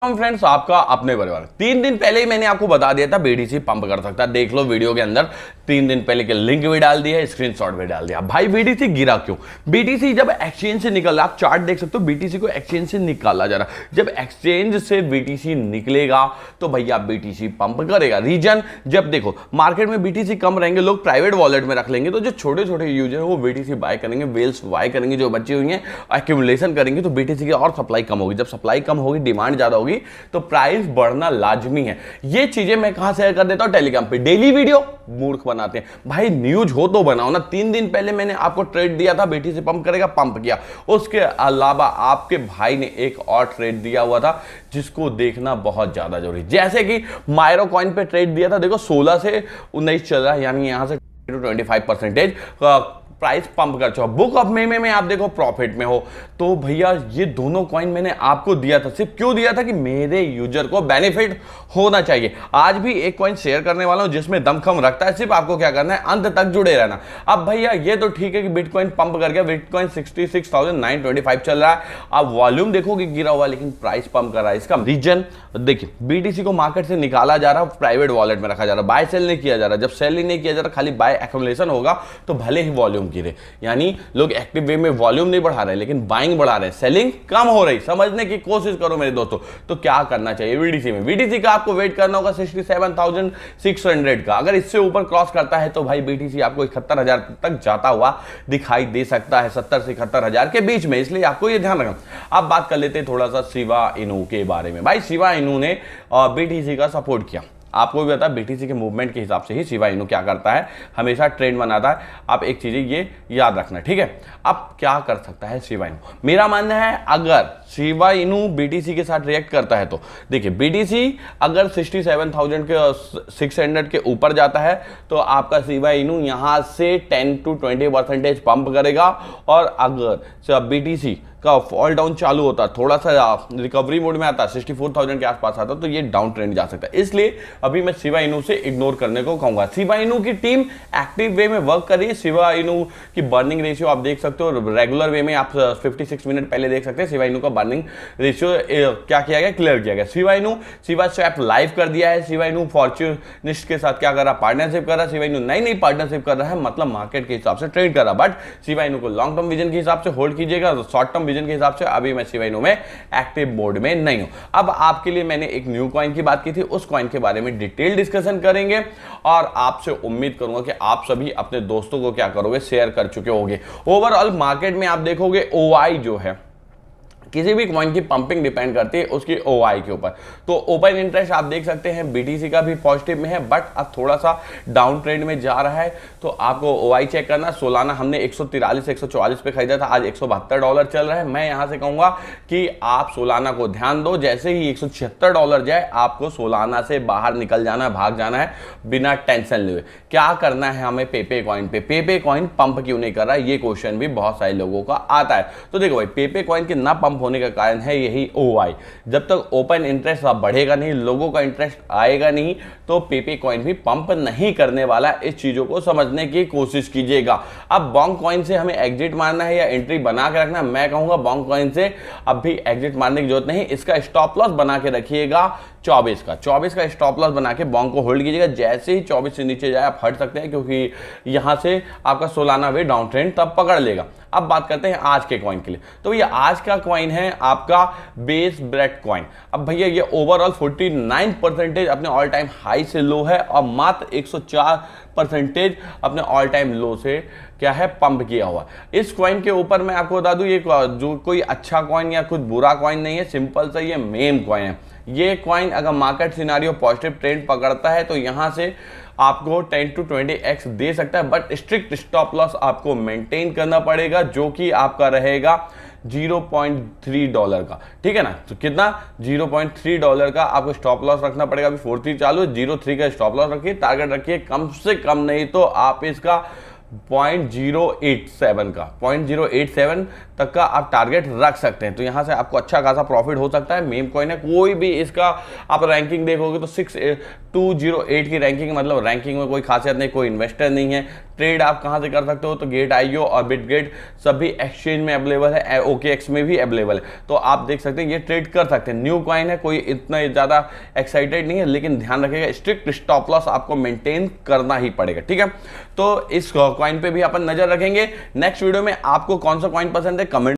Friends आपका अपने परिवार 3 दिन पहले ही मैंने आपको बता दिया था बीटीसी पंप कर सकता है। देख लो वीडियो के अंदर 3 दिन पहले के लिंक भी डाल दिया, स्क्रीनशॉट भी डाल दिया। भाई बीटीसी गिरा क्यों? बीटीसी जब एक्सचेंज से निकल, आप चार्ट देख सकते हो, बीटीसी को एक्सचेंज से निकाला जा रहा। जब एक्सचेंज से बीटीसी निकलेगा तो भैया बीटीसी पंप करेगा। रीजन, जब देखो मार्केट में बीटीसी कम रहेंगे, लोग प्राइवेट वॉलेट में रख लेंगे, तो जो छोटे छोटे यूजर है वो बीटीसी बाय करेंगे, वेल्स बाय करेंगे, जो बची हुई है एक्यूमुलेशन करेंगे, तो बीटीसी की और सप्लाई कम होगी। जब सप्लाई कम होगी, डिमांड ज्यादा होगी, तो प्राइस बढ़ना लाजमी है। ये चीजें मैं कहां शेयर कर देता हूं? टेलीग्राम पे। डेली वीडियो मूर्ख बनाते हैं भाई, न्यूज हो तो बनाओ ना। 3 दिन पहले मैंने आपको ट्रेड दिया था बीटीसी पंप करेगा, पंप किया। उसके अलावा आपके भाई ने एक और ट्रेड दिया हुआ था जिसको देखना बहुत ज्यादा जरूरी, जैसे कि मायरो कॉइन पे ट्रेड दिया था। देखो 16 से 19 चल रहा है, यानी यहां से 25% प्राइस पंप कर चुका। बुक ऑफ मे में आप देखो प्रॉफिट में हो। तो भैया ये दोनों कॉइन मैंने आपको दिया था, सिर्फ क्यों दिया था? कि मेरे यूजर को बेनिफिट होना चाहिए। आज भी एक कॉइन शेयर करने वाला हूं जिसमें दमखम रखता है, सिर्फ आपको क्या करना है, अंत तक जुड़े रहना। अब भैया ये तो ठीक है कि बिटकॉइन पंप कर गया, बिटकॉइन 66,925 चल रहा है। अब वॉल्यूम देखोगे गिरा हुआ, लेकिन प्राइस पंप कर रहा है। इसका रीजन देखिए, बीटीसी को मार्केट से निकाला जा रहा है, प्राइवेट वॉलेट में रखा जा रहा है, बाय सेल नहीं किया जा रहा। जब सेल ही नहीं किया जा रहा, खाली बाय एक्यूमुलेशन होगा, तो भले ही वॉल्यूम गिरे, यानी लोग एक्टिव वे में वॉल्यूम नहीं बढ़ा रहे लेकिन बाइंग बढ़ा रहे हैं, सेलिंग कम हो रही। समझने की कोशिश करो मेरे दोस्तों। तो क्या करना चाहिए बीटीसी में? बीटीसी का आपको वेट करना होगा 67,600 का। अगर इससे ऊपर क्रॉस करता है तो भाई बीटीसी आपको 71,000 तक जाता हुआ दिखाई दे सकता है, 70 से 71,000 के बीच में। इसलिए आपको यह ध्यान रखना। अब बात कर लेते हैं थोड़ा सा शिबा इनू के बारे में। भाई शिबा इनू ने बीटीसी का सपोर्ट किया। आपको भी पता है बीटीसी के मूवमेंट के हिसाब से ही शिबा इनू क्या करता है, हमेशा ट्रेंड बनाता है। आप एक चीज ये याद रखना, ठीक है? अब क्या कर सकता है शिबा इनू? मेरा मानना है अगर शिबा इनू बीटीसी के साथ रिएक्ट करता है तो देखिए, बीटीसी अगर 67,600 के ऊपर जाता है तो आपका शिबा इनू यहां से 10 to 20% पंप करेगा। और अगर बीटीसी का फॉल डाउन चालू होता, थोड़ा सा रिकवरी मोड में आता, 64,000 के आसपास आता, तो ये डाउन ट्रेंड जा सकता है। इसलिए अभी मैं शिबा इनू से इग्नोर करने को कहूंगा। शिबा इनू की टीम एक्टिव वे में वर्क कर रही है। शिबा इनू की बर्निंग रेशियो आप देख सकते हो, रेगुलर वे में आप 56 मिनट पहले देख सकते हैं। शिबा इनू का बर्निंग रेशियो क्या किया गया, क्लियर किया गया। शिबा स्वैप लाइव कर दिया है। शिबा इनू फॉर्च्यूनिस्ट के साथ क्या कर रहा, पार्टनरशिप कर रहा है। शिबा इनू नई पार्टनरशिप कर रहा है, मतलब मार्केट के हिसाब से ट्रेड कर रहा है। बट शिबा इनू को लॉन्ग टर्म विजन के हिसाब से होल्ड कीजिएगा, शॉर्ट टर्म विजन के हिसाब से अभी मैं शिबा इनू में एक्टिव मोड में नहीं हूं। अब आपके लिए मैंने एक न्यू कॉइन की बात की थी, उस कॉइन के बारे में डिटेल डिस्कशन करेंगे। और आपसे उम्मीद करूंगा कि आप सभी अपने दोस्तों को क्या करोगे, शेयर कर चुके होंगे। ओवरऑल मार्केट में आप देखोगे ओआई जो है, किसी भी कॉइन की पंपिंग डिपेंड करती है उसकी ओआई के ऊपर। तो ओपन इंटरेस्ट आप देख सकते हैं बीटीसी का भी पॉजिटिव में है, बट अब थोड़ा सा डाउन ट्रेंड में जा रहा है। तो आपको ओआई चेक करना। सोलाना हमने 143 144 पे खरीदा था, आज $172 चल रहा है। मैं यहां से कहूंगा कि आप सोलाना को ध्यान दो। जैसे ही $176 जाए, आपको सोलाना से बाहर निकल जाना है, भाग जाना है बिना टेंशन लिए। क्या करना है हमें पेपे कॉइन पे? पेपे कॉइन पंप क्यों नहीं कर रहा है, ये क्वेश्चन भी बहुत सारे लोगों का आता है। तो देखो भाई, पेपे कॉइन के ना पंप होने का कारण है यही ओआई। जब तक ओपन इंटरेस्ट बढ़ेगा नहीं, लोगों का इंटरेस्ट आएगा नहीं, तो पेपे कॉइन भी पंप नहीं करने वाला। इस चीजों को समझने की कोशिश कीजिएगा। अब बॉन्ग कॉइन से हमें एग्जिट मारना है या एंट्री बना के रखना? मैं कहूंगा बॉन्ग कॉइन से अभी एग्जिट मारने की जरूरत नहीं। इसका स्टॉप लॉस बना के रखिएगा 24 का स्टॉप लॉस बना के बॉन्ग को होल्ड कीजिएगा। जैसे ही 24 से नीचे जाए आप हट सकते हैं, क्योंकि यहां से आपका सोलाना वे डाउन ट्रेंड तब पकड़ लेगा। अब बात करते हैं आज के कॉइन के लिए। तो ये आज का कॉइन है आपका बेस ब्रेड कॉइन। अब भैया ये ओवरऑल 49% अपने ऑल टाइम हाई से लो है और मात्र 104% अपने ऑल टाइम लो से क्या है, पंप किया हुआ। इस कॉइन के ऊपर मैं आपको बता दूं, ये जो कोई अच्छा कॉइन या कुछ बुरा कॉइन नहीं है, सिंपल सा ये मेम कॉइन है। ये कॉइन अगर मार्केट सिनारियो पॉजिटिव ट्रेंड पकड़ता है तो यहां से आपको 10 to 20x दे सकता है, बट स्ट्रिक्ट स्टॉप लॉस आपको मेंटेन करना पड़ेगा, जो कि आपका रहेगा $0.3 का। ठीक है ना? तो कितना? $0.3 का आपको स्टॉप लॉस रखना पड़ेगा। अभी 43 चालू है, 0.3 का स्टॉप लॉस रखिए, टारगेट रखिए कम से कम नहीं तो आप इसका 0.087 का 0.087 तक का आप टारगेट रख सकते हैं। तो यहाँ से आपको अच्छा खासा प्रॉफिट हो सकता है। मीम कॉइन है, कोई भी इसका आप रैंकिंग देखोगे तो 6208 की रैंकिंग, मतलब रैंकिंग में कोई खासियत नहीं, कोई इन्वेस्टर नहीं है। ट्रेड आप कहाँ से कर सकते हो, तो Gate.io और Bitget सभी एक्सचेंज में अवेलेबल है, OKX में भी अवेलेबल है, तो आप देख सकते हैं ये ट्रेड कर सकते हैं। न्यू कॉइन है, कोई इतना ज़्यादा एक्साइटेड नहीं है, लेकिन ध्यान रखिएगा स्ट्रिक्ट स्टॉप लॉस आपको मेंटेन करना ही पड़ेगा, ठीक है। तो इस कॉइन पे भी अपन नजर रखेंगे। नेक्स्ट वीडियो में आपको कौन सा कॉइन पसंद है कमेंट